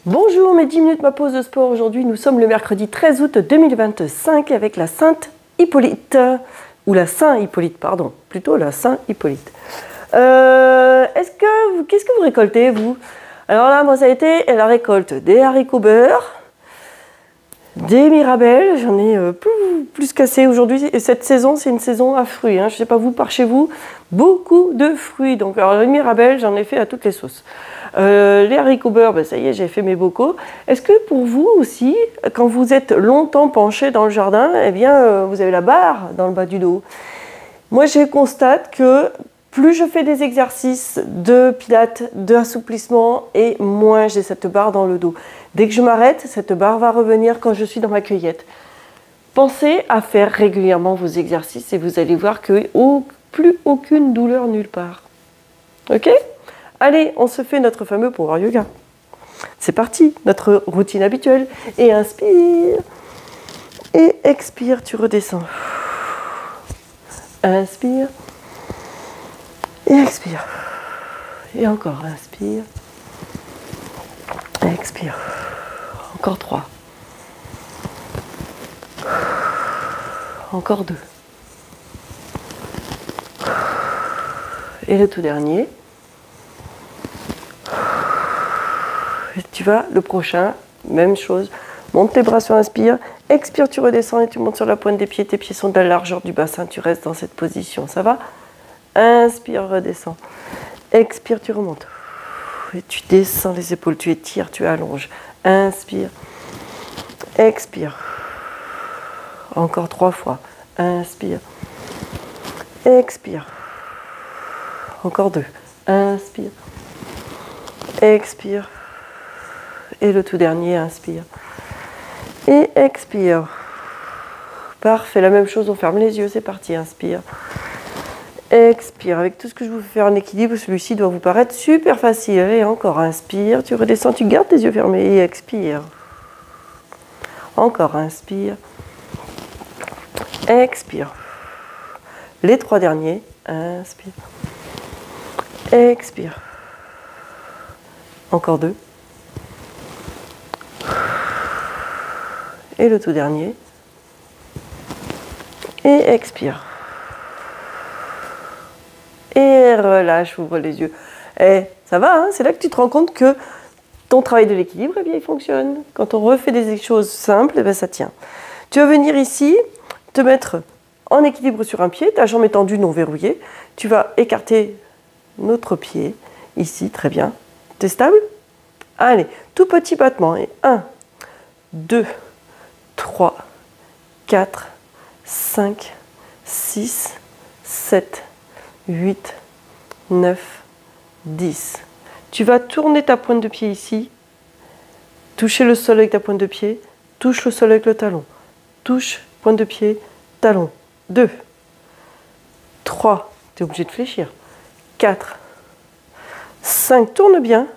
Bonjour, mes 10 minutes ma pause de sport. Aujourd'hui, nous sommes le mercredi 13 août 2025 avec la Sainte Hippolyte, ou la Saint Hippolyte, pardon, plutôt la Saint Hippolyte. Qu'est-ce que vous récoltez, vous? Alors là, moi, ça a été la récolte des haricots beurre, des mirabelles. J'en ai plus qu'assez aujourd'hui. Et cette saison, c'est une saison à fruits. Hein. Je ne sais pas vous, par chez vous, beaucoup de fruits. Donc, alors, les mirabelles, j'en ai fait à toutes les sauces. Les haricots beurre, ben, ça y est, j'ai fait mes bocaux. Est-ce que pour vous aussi, quand vous êtes longtemps penché dans le jardin, eh bien, vous avez la barre dans le bas du dos? Moi, je constate que plus je fais des exercices de pilates, d'assouplissement, et moins j'ai cette barre dans le dos. Dès que je m'arrête, cette barre va revenir quand je suis dans ma cueillette. Pensez à faire régulièrement vos exercices et vous allez voir que plus aucune douleur nulle part. Ok ? Allez, on se fait notre fameux Power Yoga. C'est parti, notre routine habituelle. Et inspire. Et expire, tu redescends. Inspire. Et expire. Et encore, inspire. Expire. Encore 3. Encore 2. Et le tout dernier. Et tu vas, le prochain, même chose. Monte tes bras sur inspire, expire, tu redescends et tu montes sur la pointe des pieds. Tes pieds sont de la largeur du bassin, tu restes dans cette position. Ça va? Inspire, redescends. Expire, tu remontes. Et tu descends les épaules, tu étires, tu allonges. Inspire. Expire. Encore 3 fois. Inspire. Expire. Encore 2. Inspire. Expire. Et le tout dernier, inspire. Et expire. Parfait, la même chose, on ferme les yeux, c'est parti, inspire. Expire, avec tout ce que je vous fais faire en équilibre, celui-ci doit vous paraître super facile. Allez, encore, inspire, tu redescends, tu gardes tes yeux fermés et expire. Encore, inspire. Expire. Les 3 derniers, inspire. Expire. Encore 2. Et le tout dernier. Et expire. Et relâche, ouvre les yeux. Et ça va, hein, c'est là que tu te rends compte que ton travail de l'équilibre, eh bien, il fonctionne. Quand on refait des choses simples, eh bien, ça tient. Tu vas venir ici, te mettre en équilibre sur un pied, ta jambe étendue, non verrouillée. Tu vas écarter notre pied, ici, très bien. T'es stable? Allez, tout petit battement. Et 1, 2, 3, 4, 5, 6, 7, 8, 9, 10. Tu vas tourner ta pointe de pied ici, toucher le sol avec ta pointe de pied, touche le sol avec le talon, touche, pointe de pied, talon. 2, 3, tu es obligé de fléchir, 4, 5, tourne bien,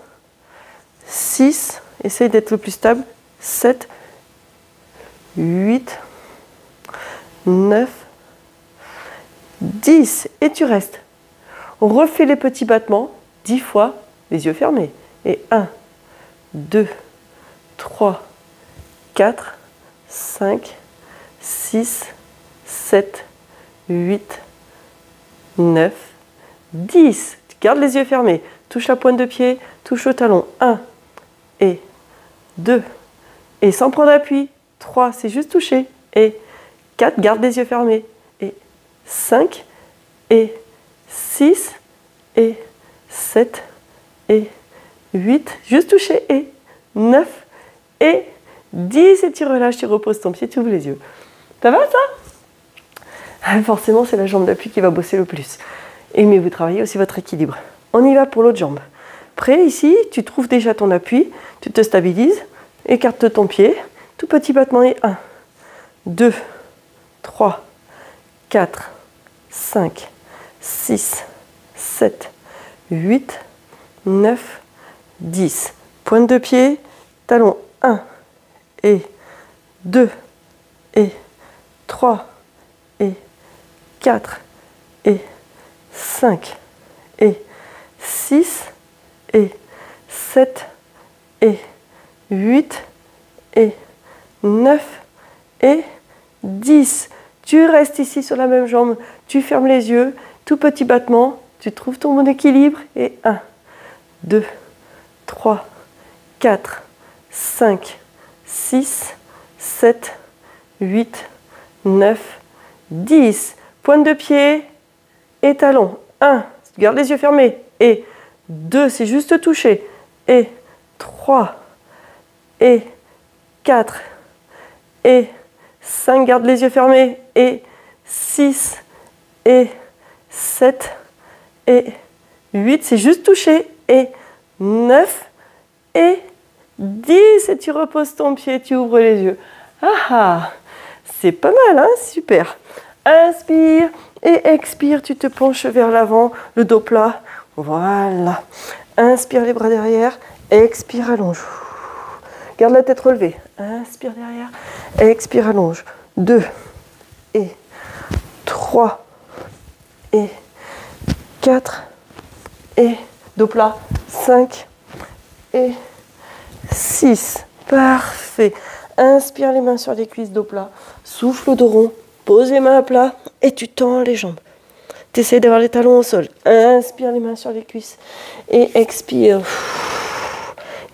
6, essaye d'être le plus stable, 7, 8, 9, 10. Et tu restes. On refait les petits battements 10 fois, les yeux fermés. Et 1, 2, 3, 4, 5, 6, 7, 8, 9, 10. Tu gardes les yeux fermés. Touche la pointe de pied, touche le talon. 1 et 2. Et sans prendre appui. 3, c'est juste toucher. Et 4, garde les yeux fermés. Et 5, et 6, et 7, et 8, juste toucher. Et 9, et 10, et tu relâches, tu reposes ton pied, tu ouvres les yeux. Ça va, ça? Forcément, c'est la jambe d'appui qui va bosser le plus. Mais vous travaillez aussi votre équilibre. On y va pour l'autre jambe. Prêt, ici, tu trouves déjà ton appui, tu te stabilises, écarte ton pied, tout petit battement et 1, 2, 3, 4, 5, 6, 7, 8, 9, 10. Pointe de pied, talon 1 et 2 et 3 et 4 et 5 et 6 et 7 et 8 et 9 et 10. Tu restes ici sur la même jambe, tu fermes les yeux, tout petit battement, tu trouves ton bon équilibre et 1, 2, 3, 4, 5, 6, 7, 8, 9, 10. Pointe de pied et talon. 1, garde les yeux fermés. Et 2, c'est juste toucher. Et 3, et 4, et 5, garde les yeux fermés. Et 6, et 7, et 8, c'est juste toucher. Et 9, et 10. Et tu reposes ton pied, tu ouvres les yeux. Ah ah, c'est pas mal, hein? Super. Inspire et expire, tu te penches vers l'avant, le dos plat. Voilà. Inspire les bras derrière, expire, allonge. Garde la tête relevée. Inspire derrière, expire, allonge. 2 et 3 et 4 et dos plat. 5 et 6. Parfait. Inspire les mains sur les cuisses, dos plat. Souffle au dos rond. Pose les mains à plat et tu tends les jambes. Tu essaies d'avoir les talons au sol. Inspire les mains sur les cuisses et expire.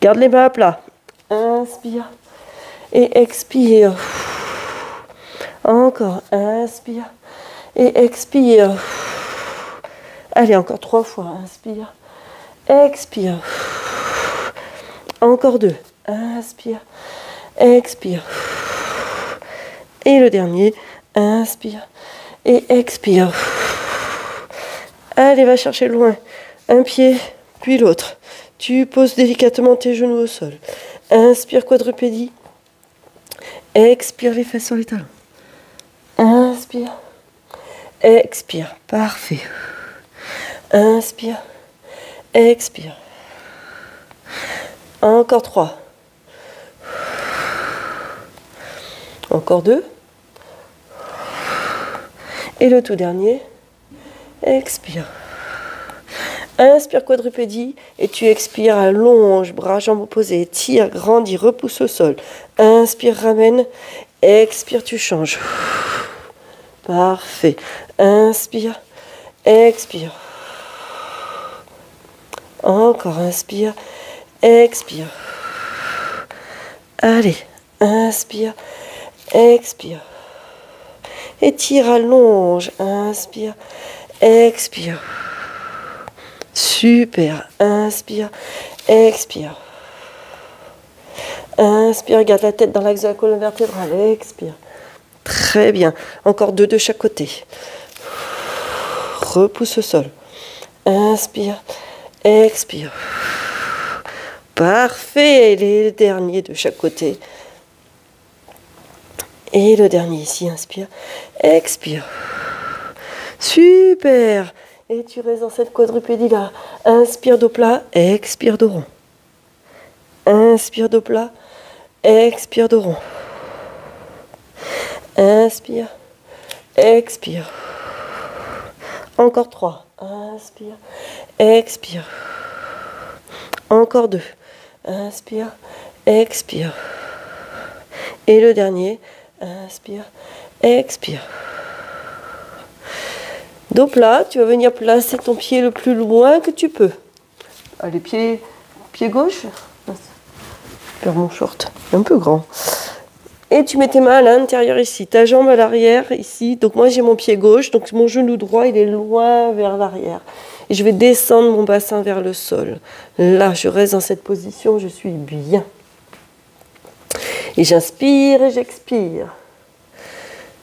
Garde les mains à plat. Inspire et expire. Encore. Inspire et expire. Allez, encore 3 fois. Inspire. Expire. Encore 2. Inspire. Expire. Et le dernier. Inspire et expire. Allez, va chercher loin. Un pied, puis l'autre. Tu poses délicatement tes genoux au sol. Inspire, quadrupédie. Expire, les fesses sur les talons. Inspire. Expire. Parfait. Inspire. Expire. Encore 3. Encore 2. Et le tout dernier, expire. Inspire, quadrupédie, et tu expires, allonge, bras, jambes opposées, tire, grandis, repousse au sol. Inspire, ramène, expire, tu changes. Parfait. Inspire, expire. Encore, inspire, expire. Allez, inspire, expire. Étire, allonge, inspire, expire. Super, inspire, expire. Inspire, garde la tête dans l'axe de la colonne vertébrale, expire. Très bien, encore 2 de chaque côté. Repousse au sol. Inspire, expire. Parfait, et les derniers de chaque côté. Et le dernier ici, inspire, expire. Super. Et tu restes dans cette quadrupédie là. Inspire, dos plat, expire, dos rond. Inspire, dos plat, expire, dos rond. Inspire, expire. Encore 3. Inspire, expire. Encore 2. Inspire, expire. Et le dernier. Inspire, expire. Dos plat, tu vas venir placer ton pied le plus loin que tu peux. Allez, pied gauche. Je perds mon short, un peu grand. Et tu mets tes mains à l'intérieur ici, ta jambe à l'arrière ici. Donc moi j'ai mon pied gauche, donc mon genou droit il est loin vers l'arrière. Et je vais descendre mon bassin vers le sol. Là, je reste dans cette position, je suis bien. Et j'inspire et j'expire.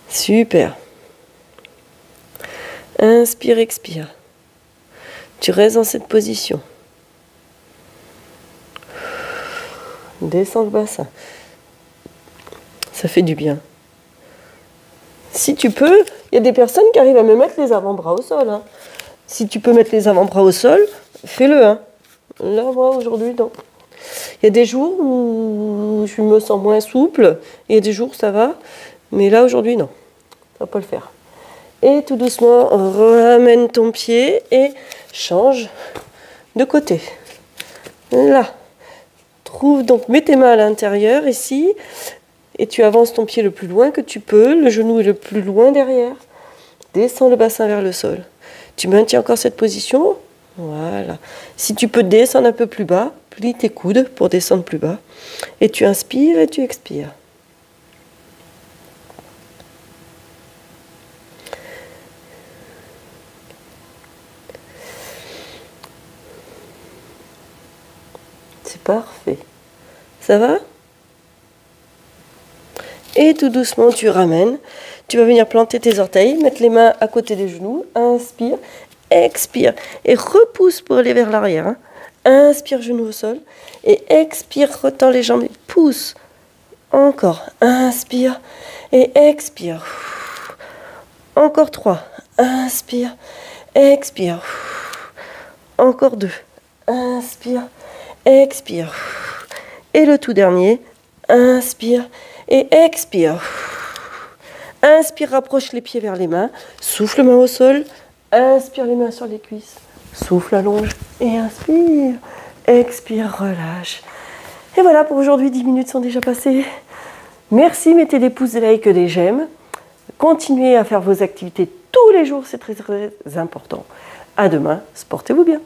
Super. Inspire, expire. Tu restes dans cette position. Descends le bassin. Ça fait du bien. Si tu peux, il y a des personnes qui arrivent à me mettre les avant-bras au sol. Hein. Si tu peux mettre les avant-bras au sol, fais-le. Hein. Là, moi, aujourd'hui, non. Il y a des jours où je me sens moins souple. Il y a des jours où ça va. Mais là, aujourd'hui, non. Ça va pas le faire. Et tout doucement, ramène ton pied et change de côté. Là. Trouve donc, mets tes mains à l'intérieur ici. Et tu avances ton pied le plus loin que tu peux. Le genou est le plus loin derrière. Descends le bassin vers le sol. Tu maintiens encore cette position. Voilà. Si tu peux descendre un peu plus bas, plie tes coudes pour descendre plus bas. Et tu inspires et tu expires. C'est parfait. Ça va? Et tout doucement, tu ramènes. Tu vas venir planter tes orteils, mettre les mains à côté des genoux. Inspire, expire. Et repousse pour aller vers l'arrière. Hein. Inspire, genou au sol. Et expire, retends les jambes. Et pousse. Encore. Inspire et expire. Encore 3. Inspire, expire. Encore 2. Inspire, expire. Et le tout dernier. Inspire et expire. Inspire, rapproche les pieds vers les mains. Souffle main au sol. Inspire les mains sur les cuisses. Souffle, allonge et inspire. Expire, relâche. Et voilà, pour aujourd'hui, 10 minutes sont déjà passées. Merci, mettez des pouces, des likes, des j'aime. Continuez à faire vos activités tous les jours, c'est très très important. À demain, portez-vous bien.